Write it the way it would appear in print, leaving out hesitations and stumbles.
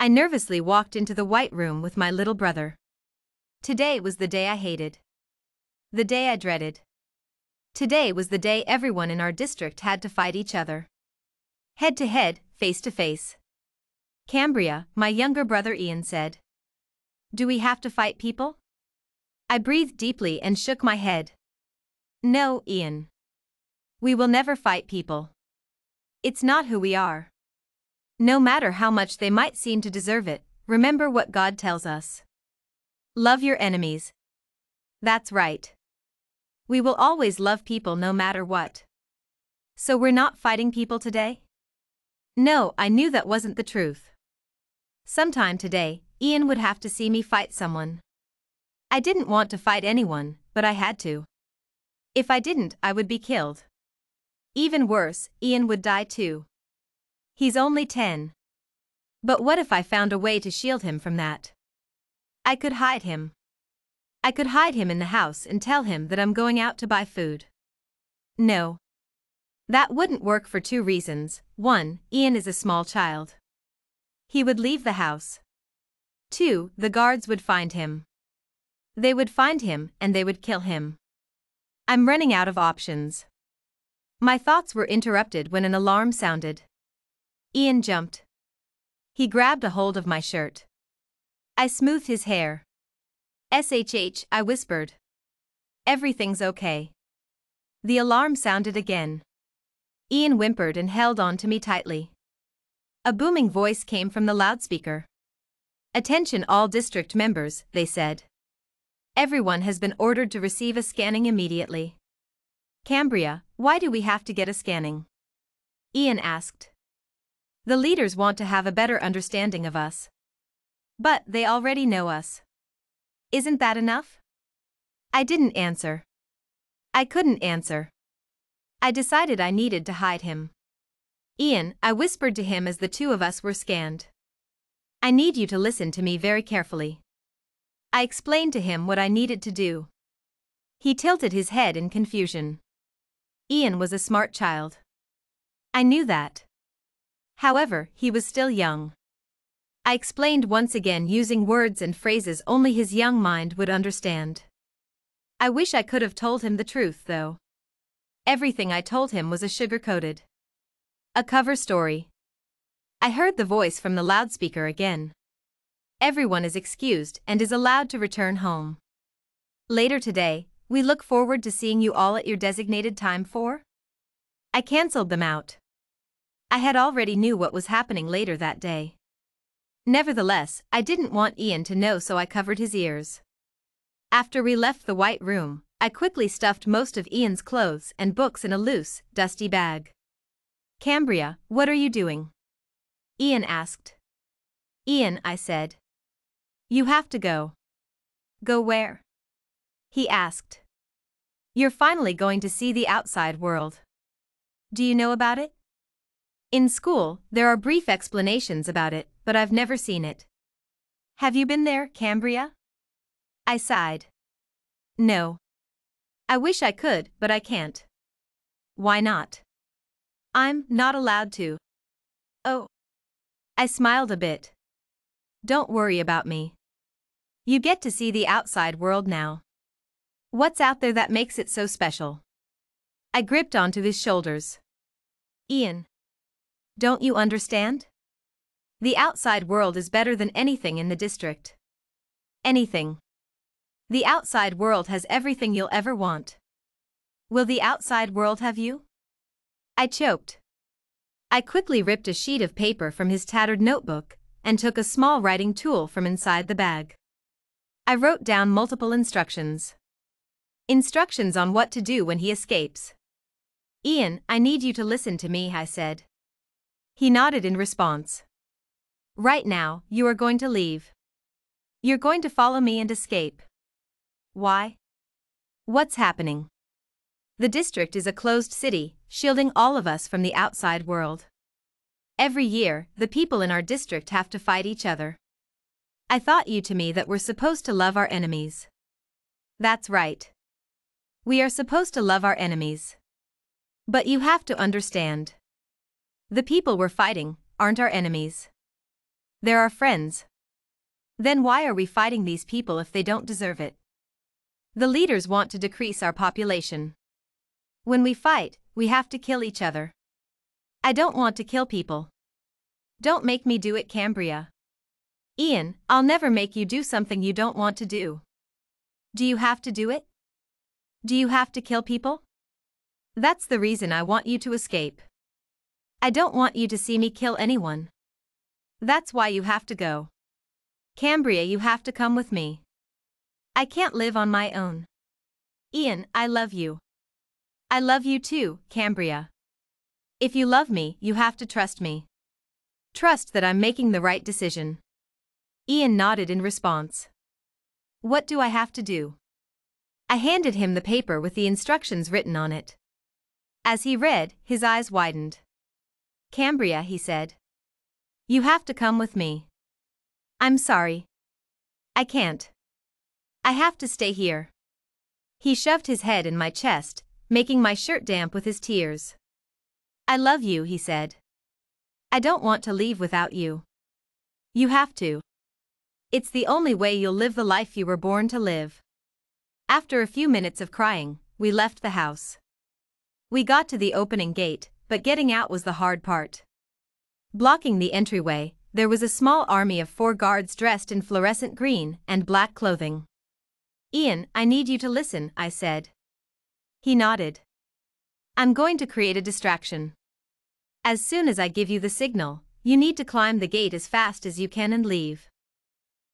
I nervously walked into the white room with my little brother. Today was the day I hated. The day I dreaded. Today was the day everyone in our district had to fight each other. Head to head, face to face. Cambria, my younger brother Ian said. Do we have to fight people? I breathed deeply and shook my head. No, Ian. We will never fight people. It's not who we are. No matter how much they might seem to deserve it, remember what God tells us. Love your enemies. That's right. We will always love people no matter what. So we're not fighting people today? No, I knew that wasn't the truth. Sometime today, Ian would have to see me fight someone. I didn't want to fight anyone, but I had to. If I didn't, I would be killed. Even worse, Ian would die too. He's only 10. But what if I found a way to shield him from that? I could hide him. I could hide him in the house and tell him that I'm going out to buy food. No. That wouldn't work for 2 reasons. 1, Ian is a small child. He would leave the house. 2, the guards would find him. They would find him and they would kill him. I'm running out of options. My thoughts were interrupted when an alarm sounded. Ian jumped. He grabbed a hold of my shirt. I smoothed his hair. SHH, I whispered. Everything's okay. The alarm sounded again. Ian whimpered and held on to me tightly. A booming voice came from the loudspeaker. Attention all district members, they said. Everyone has been ordered to receive a scanning immediately. Cambria, why do we have to get a scanning? Ian asked. The leaders want to have a better understanding of us. But they already know us. Isn't that enough? I didn't answer. I couldn't answer. I decided I needed to hide him. Ian, I whispered to him as the 2 of us were scanned. I need you to listen to me very carefully. I explained to him what I needed to do. He tilted his head in confusion. Ian was a smart child. I knew that. However, he was still young. I explained once again using words and phrases only his young mind would understand. I wish I could have told him the truth, though. Everything I told him was a sugar-coated. A cover story. I heard the voice from the loudspeaker again. Everyone is excused and is allowed to return home. Later today, we look forward to seeing you all at your designated time for. I cancelled them out. I had already knew what was happening later that day. Nevertheless, I didn't want Ian to know, so I covered his ears. After we left the white room, I quickly stuffed most of Ian's clothes and books in a loose, dusty bag. Cambria, what are you doing? Ian asked. Ian, I said. You have to go. Go where? He asked. You're finally going to see the outside world. Do you know about it? In school, there are brief explanations about it, but I've never seen it. Have you been there, Cambria? I sighed. No. I wish I could, but I can't. Why not? I'm not allowed to. Oh. I smiled a bit. Don't worry about me. You get to see the outside world now. What's out there that makes it so special? I gripped onto his shoulders. Ian. Don't you understand? The outside world is better than anything in the district. Anything. The outside world has everything you'll ever want. Will the outside world have you? I choked. I quickly ripped a sheet of paper from his tattered notebook and took a small writing tool from inside the bag. I wrote down multiple instructions. Instructions on what to do when he escapes. Ian, I need you to listen to me, I said. He nodded in response. Right now, you are going to leave. You're going to follow me and escape. Why? What's happening? The district is a closed city, shielding all of us from the outside world. Every year, the people in our district have to fight each other. I thought you to me that we're supposed to love our enemies. That's right. We are supposed to love our enemies. But you have to understand. The people we're fighting aren't our enemies. They're our friends. Then why are we fighting these people if they don't deserve it? The leaders want to decrease our population. When we fight, we have to kill each other. I don't want to kill people. Don't make me do it, Cambria. Ian, I'll never make you do something you don't want to do. Do you have to do it? Do you have to kill people? That's the reason I want you to escape. I don't want you to see me kill anyone. That's why you have to go. Cambria, you have to come with me. I can't live on my own. Ian, I love you. I love you too, Cambria. If you love me, you have to trust me. Trust that I'm making the right decision. Ian nodded in response. What do I have to do? I handed him the paper with the instructions written on it. As he read, his eyes widened. Cambria, he said. You have to come with me. I'm sorry. I can't. I have to stay here. He shoved his head in my chest, making my shirt damp with his tears. I love you, he said. I don't want to leave without you. You have to. It's the only way you'll live the life you were born to live. After a few minutes of crying, we left the house. We got to the opening gate, but getting out was the hard part. Blocking the entryway, there was a small army of 4 guards dressed in fluorescent green and black clothing. Ian, I need you to listen, I said. He nodded. I'm going to create a distraction. As soon as I give you the signal, you need to climb the gate as fast as you can and leave.